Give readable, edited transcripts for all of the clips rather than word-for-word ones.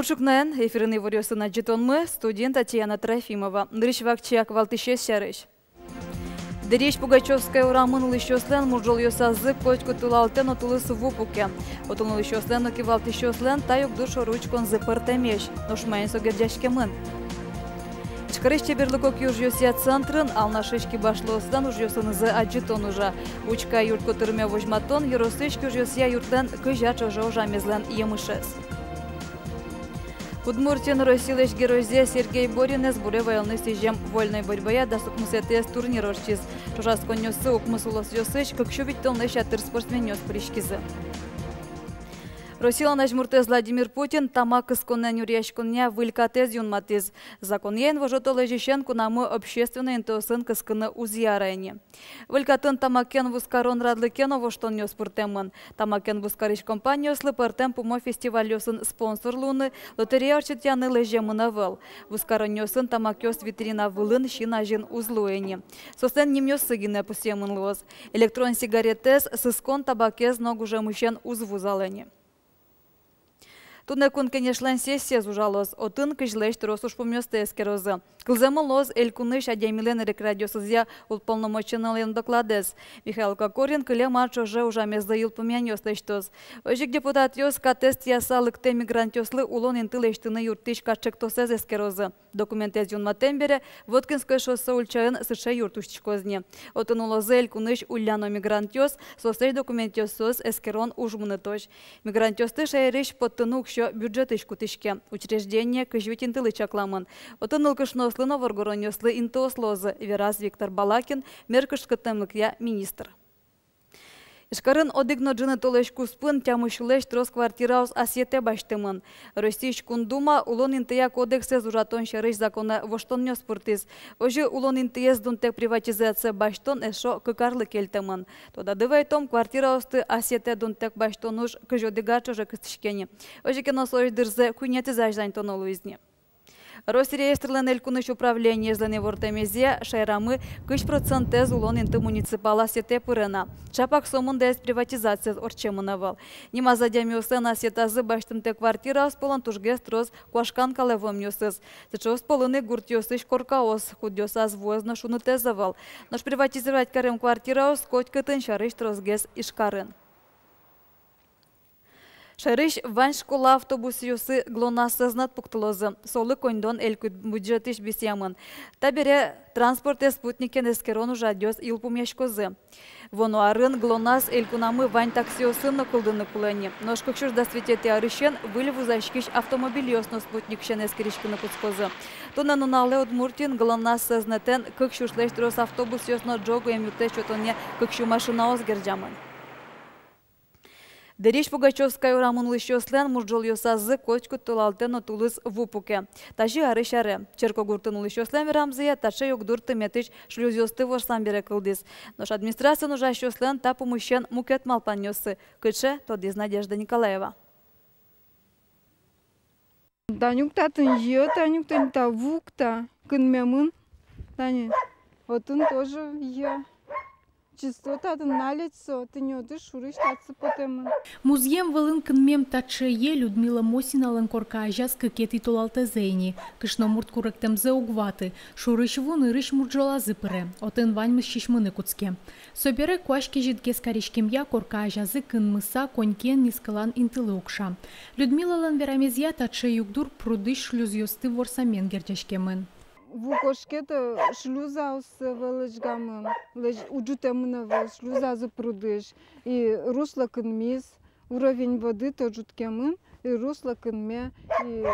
Гуршукнен эфирный вариосына жетонмы студент Татьяна Трофимова. Дырышвак чек валтышес шарыш. Дереш Пугачевская урамын улышослен муржол йосазы котку тулалтен отулыс вупуке. Отулын улышослен оки валтышослен таюк душу ручкон зыпыртемеш. Ношмайын согердяшкемын. Чкарыш чеберлыкок южьосия центрын, ална шишки башлослен ужьосынызы аджитон ужа. Учка юртко тырме вожматон, еросышки ужьосия юртлен кыжач ожа ужамезлен емышес. Удмуртин Росилыш геройзе Сергей Боринес буре военный стежем вольной борьбе да сукмусетес турнирорчиз. Чужас конёсы укмусулос йосыш, как щубиттон нещатыр спортсменёс пришкизы. Росиланаш Муртез Владимир Путин тамак исконен юрьяшконя вылькатез юнматез. Закон ен вожотолежищен кунамы общественный интосын кыскыны узьярайне. Вылькатын тамакен вускарон радлыкен овоштон нёс пуртемын. Тамакен вускариш компанияслы пыртем пумо фестивалёсын спонсорлуны лотерея арчетяны лежемына выл. Вускарон нёсын тамакёс витрина вылын шинажин узлуэне. Состен немнёс сыгине пусемын лоз. Электрон сигаретез сыскон табакез ногуже мыщен узвузалене. Тунекун, конечно, сессия зужалось, отын кыжлеш тросуш помёсты эскерозы. Кылземы лоз элькуныш адямилен рекрадиосызя уполномоченный докладес. Михаил Кокорин кыле марчо же ужамезды ил помянёстыштоз. Ожик депутат ёс катест ясалык те мигрантёслы улон интылештыны юртыш качектосез эскерозы. Документез юнматембере Воткинское шоссе ульчаын сыше юртушчикозне. Отын улозы элькуныш ульяно мигрантёс, сосеж документёсоз эскерон ужмыны точ. Мигрантёсты шайрыш подтынук бюджет ишкутышке. Учреждение кыжвитин тылы чакламын. Отын ылкышнослы новоргоронёслы интоослозы. Вераз Виктор Балакин, меркышкытымлыкя министр. Ишкарын одыгно джыны толеш куспын тямышулеш трос квартираус асьете баштымын. Российш кундума улон интыя кодексез ужатон шарыш закона воштон нёс пуртыз. Ожи улон интыез дунтек приватизация баштон эшо кыкарлы келтымын. Тода дывайтом квартираусты асьете дунтек баштон уж кыжодыгачо же кыстышкени. Ожи кеносош дырзе куйнетизаж зантонолу изне. Росреестрлен элькуныш управление злене вортемезе шайрамы 5% улон инты муниципала сете пырына. Чапак сомун дес приватизация орчемынавал. Нима задямёсын асетазы баштымте квартира сполон тужгес трос куашкан калевом нёсыз. Сычос полыны гуртёсыш коркаос худёсаз возно шунытезавал. Нож приватизировать карем квартира скоть кытын шарыш тросгес ишкарын. Шарыш вань школа автобус юсы глонасы знат пуктылозы. Солы коньдон элькут бюджетыш бисямын. Табере транспорт спутникен эскерон уже адёс илпумешкозы. Воно арын глонас элькунамы вань таксиосын накылдыны кулани. Нож кыкшуш досветете арышен вылеву защкиш автомобиль ёсно спутник шен эскеришкыны пуцкозы. Тона нунале Удмуртин глонас сознатен кыкшуш лештрос автобус ёсно джогу эмюте чотоне кыкшу машина озгерджамын. Дереш Пугачевская урамын улышослен муржол йосазы кочку тулалтен отулыс вупуке. Тажи арышаре. Черко гуртын улышослен верамзыя таше югдур тыметыш шлюзёсты ворсан бере кылдыз. Нош администрация нужа шослен тапу мыщен мукет малпанёсы. Кыче тодиз Надежда Николаева. Танюк татын е, танюк тан тавукта, кынмемын. Тани, отын тоже е. Чистота на лицо, ты не шуриш татсы потемын. Музьем валын кынмем татшее Людмила Мосина ланкорка ажас кыкети толалтезейни. Кышно мурт куректемзе угваты. Шуриш вун ирыш мурджолазы пыре. Отын ваньмыз шишмыны куцке. Собере куашки житке скаришкемья корка ажазы кынмыса конькен нискалан интылы укша. Людмила лан верамезья татше югдур прудыш шлюзьёсты ворсамен герчешкемын. Вукошкета шлюза усвалыжгамым, уджутемынова шлюза запрудыш. И русло кынмис, уровень воды тоже ткемын, и русло кынме, и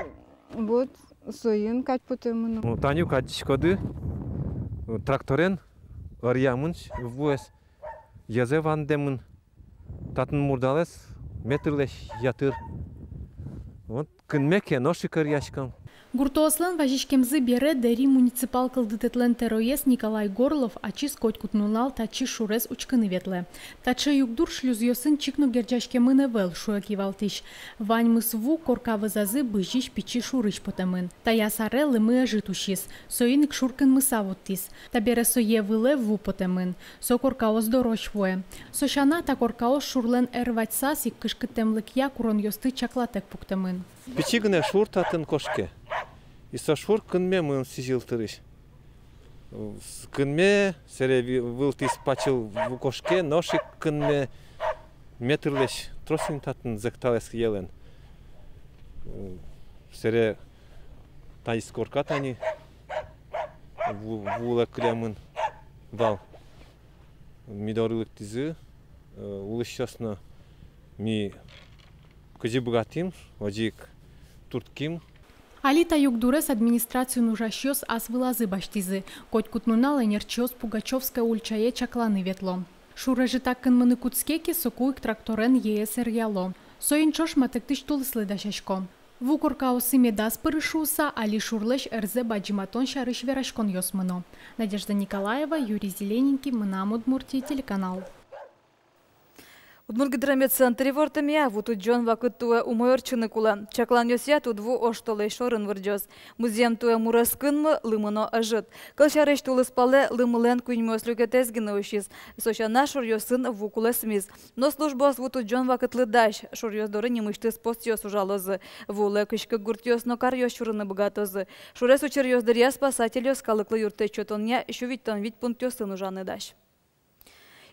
вот соин кать потемыну. Таню качкоды, тракторен, арьямынч, вуэс, язе вандемын, татын мурдалес, метрлеш ятыр. Вот кынмеке ношикар яшкам. Гуртоослан важишкемзы бере дери муниципал кылдытетлен тероес Николай Горлов ачис котькутнунал тачи шурес учкыны ветле. Тачы югдур шлюзьёсын чикну герджашкемыне вел шуякивалтиш. Ваньмыс ву коркавызазы быжиш пичи шурыш потамын. Таясаре лымы ажитушис. Соиник шуркын мысавуттис. Табере сое выле ву потамын. Со коркаос дорожвое. Сошана та коркаос шурлен эрватьсасик кышкытемлыкья курон ёсты чаклатек пуктамын. Пичигне шур татын кошке. И со шур кынме мын сизил тырыш. Кынме сере вылтис пачыл в кошке, ношик кынме метрлеш тросин татын зекталес елен. Сере таис коркат они вула клямын вал. Мидорылык тизы улышчасно ми кыжи богатим, одик туртким. Алита югдурес администрацию нужащёс ас вылазы баштизы. Коть кутнунал энерчёс Пугачевская ульчае чакланы ветло. Шуражы таккын мыны куцкеки сокуик тракторен ЕСР яло. Соинчош матыктыш тулыслы дашашко. Вукоркаосы медас пырышуса, али шурлеш эрзе баджиматон шарыш верашкон ёсмыно. Надежда Николаева, Юрий Зелененький, Мынам Удмуртия, телеканал. Удмуртгидромедцентре вортамия вутуджон вакыт туэ умойорчыны кула. Чаклан ёсия тудву оштолей шорын вырджос. Музеем туэ мураскынмы лымыно ажыт. Кылшарыш тулыспале лымылен куйньмёс люкетезгины ушиз. Сошана шур ёсын вукуле смиз. Но службос вутуджон вакытлы даш. Шур ёсдоры немыштыз пост ёс ужалозы. Вуле кышкы гурт ёс но кар ёс шурыны богатозы. Шурес учер ёсдырья спасатель ёс калыклы юрте чотоння шувиттон вид пункт ёсын ужаны даш.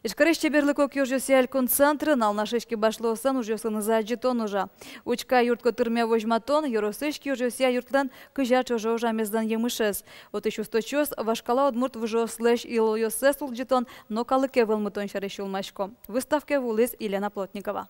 Ишкарыш чеберлыкок южёсияль концентры нал нашишки башлосан ужёсын за аджитон ужа. Учка юртко тырмя вожматон, юросышки ужёсия юртлен кыжач ужо ужа мездан емышес. Вот ещё сточёс вашкала удмурт вжослеш ил ёсес улджитон, но калыке вылмытон шарыш улмашко. Выставке вулыз Елена Плотникова.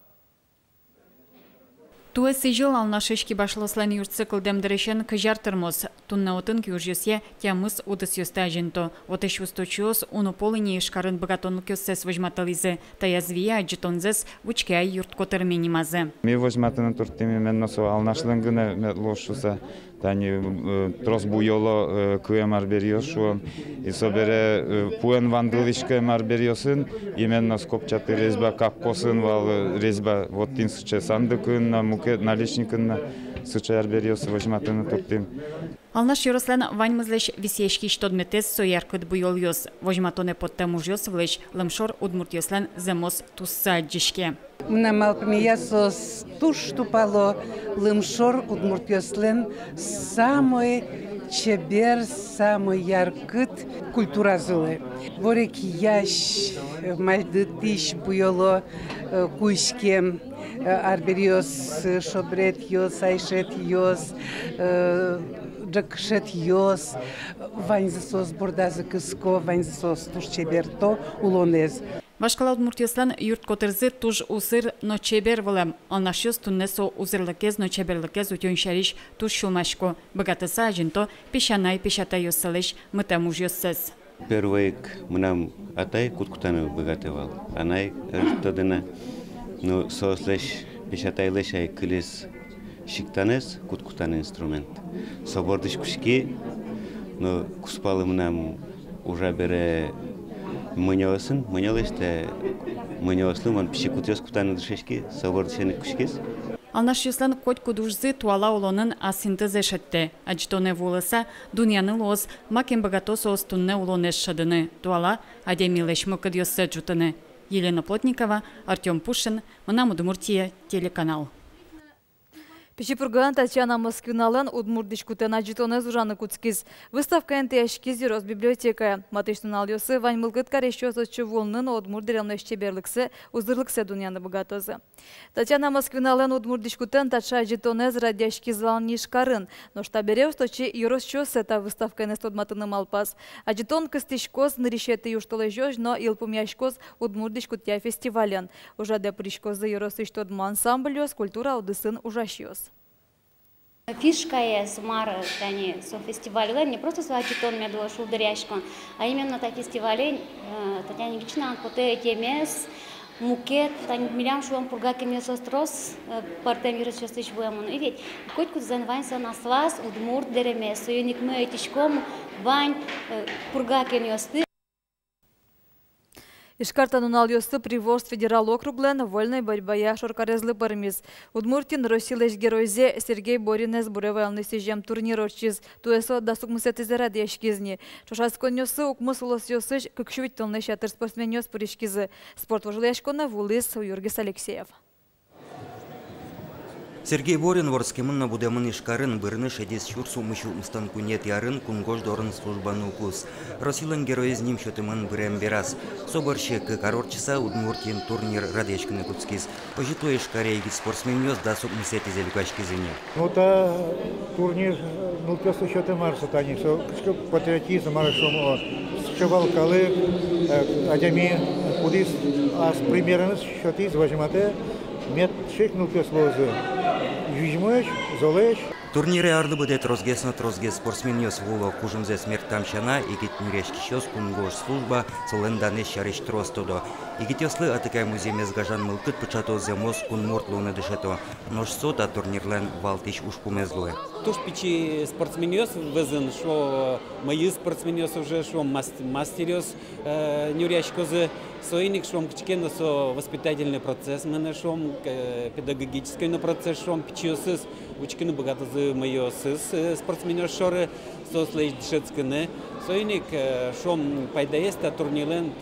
Туэ сижил ал нашишки башлослан юртцикл демдерешен кыжар тырмос. Тунна отын кюржёсе тямыс удыс ёстаженто. Вот ещё сточёс унополыне ишкарын богатонлык ёсес вожматализе. Таязвия аджитонзес вучке юртко тырменимазе. Ми вожматыны туртими менносо ал нашлынгыны метлошуса. Тани трос буйоло куемар бериошо. И собере пуэн вандылышка мар бериосын. Именно скопчаты резьба капкосын вал резьба вот тин сыче сандыкын на муке наличникын сычаяр бериосы вожматыны туртим. Алнаш юрослен ваньмызлеш висешки штодметес сояркыт буйол ёс. Вожматоне подтамуж ёс влеш лымшор удмурт ёслен земос тусса аджишке. Мна малпмиясос туш тупало лымшор удмурт ёслен самой чебер, самой яркыт культура зылы. Ворек яш мальдытыш буйоло куйшке арбериос шобрет ёс, айшет ёс, джакшет ёс, ваньзасос бурдазы кыско, ваньзасос туш чеберто улонез. Вашкала удмурт ёслен юрт котырзы туж усыр но чебер вылем. Алнаш ёс туннесо узырлыкез но чеберлыкез утён шариш туж шулмашко. Богатыса ажинто пешанай пешата ёсылыш мытамуж ёссез. Первый мнам атай куткутаны богатывал. Анай ртодына ну сослеш пешатайлеш ай кылес шиктанес куткутаны инструмент. Собордыш кушки но куспалы мнам уже бере мынёсын, мынёлеште мынёслым он пишикутёс кутаны дышешки собордышены кушкис. Алнаш ёслен коть кудужзы туала улонын асинтызе шетте. Аджитоне вулыса дуньяны лоз макен богатосо остунне улонеш шадыны. Туала адемилеш мыкыд ёссе джутыны. Елена Плотникова, Артем Пушин, Мынам Удмуртия, телеканал. Печипурган Татьяна Москвинален удмурдичкутен аджитонез ужаны куцкиз. Выставка НТШ Зирос библиотека. Матыштынал ёсы вань мылгыткар еще зачу волнын удмурдерелнеш чеберлыксе, узырлыксе дуняны богатозы. Татьяна Москвинален удмурдичкутен татша аджитонез радяшкизлан нишкарын. Но штабере усточи Юрос чёсы та выставка нестодматыны малпас. Аджитон кыстишкоз ныришеты юштолежёж, но илпумяшкоз удмурдичкутя фестивален. Уже депришкозы Юрос иштодма ансамбль ёс, культура удысын ужащёс. Фишка сумар со фестиваля не просто аджитон медло шулдыряшкон, а именно та фестивале Татьяна Гична поте темес мукет, тань милям шуам пурга кемес острос, партем юрочестыч буэмон. И ведь котку занвайся на свас, удмурт деремес, союник мы этичком, вань, пурга кеместы. Ишкартанун алёсы Приволжск федерал округлен вольной борьбая шоркарезлы пармиз. Удмуртин Росилеш геройзе Сергей Боринес буревелный сижем турнир очиз. Туэсо дасук мусетизе радиашкизни. Шошас конёсы укмус улосёсыш кыкшвиттылны шатыр спортсменёс пуришкизы. Спорт вожлешкона вулыс Юргис Алексеев. Сергей Борин ворскемын будемын ишкарын бирны шедес чурсу мышу мстан кунет ярын кунгош дорын службану укус. Росилан герой с ним шотымын бирем берас. Соборщик корорчиса удмуртин турнир радешкины куцкиз. Пожитой ишкарейги спортсменёс дасук мсети зелькашкизыне. Ну та турнир ну просто счёты марса тани, что патриотизм маршом шевал калы адями кудис ас примерно счёты возьмате мет шик ну слозы. Южмеш, золеш. Турнире арды будет розгеснат розгес спортсменёс вуло кужумзе смерть тамчана и гит мирешки щёс кунгош служба соленда шариш тростодо. И гит ёслы атыкай музей мезгажан мылкыт пычато земос кун мортлуны дышето. Нож сота турнирлен валтиш ушку мезлуе. Туш пичи спортсменёс везен, шо мои спортсменёс уже шо мастерёс нюряшкозы. Соиник шом кичкенно со воспитательный процесс, мы шом педагогический процесс, шом пичиосыз, учкины богатозы моё сыз спортсменёр шоры, со слейш дешецкины. Соиник шом пайдаеста турнирлен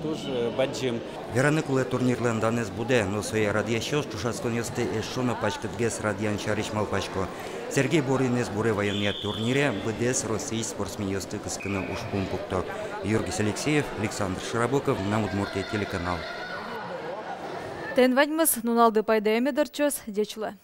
туж баджим. Вераникуле турнирлен данес буде, но своя радиащёс чушасконёсты эшона пачкатгес радиан шариш малпачко. Сергей Боринес буре военный турнире БДС России спортсменёсты кыскыны ушкун пукто. Юргис Алексеев, Александр Шарабоков, на Удмуртия телеканал. Тен вадьмыз нуналды пайда эмедарчос дечла.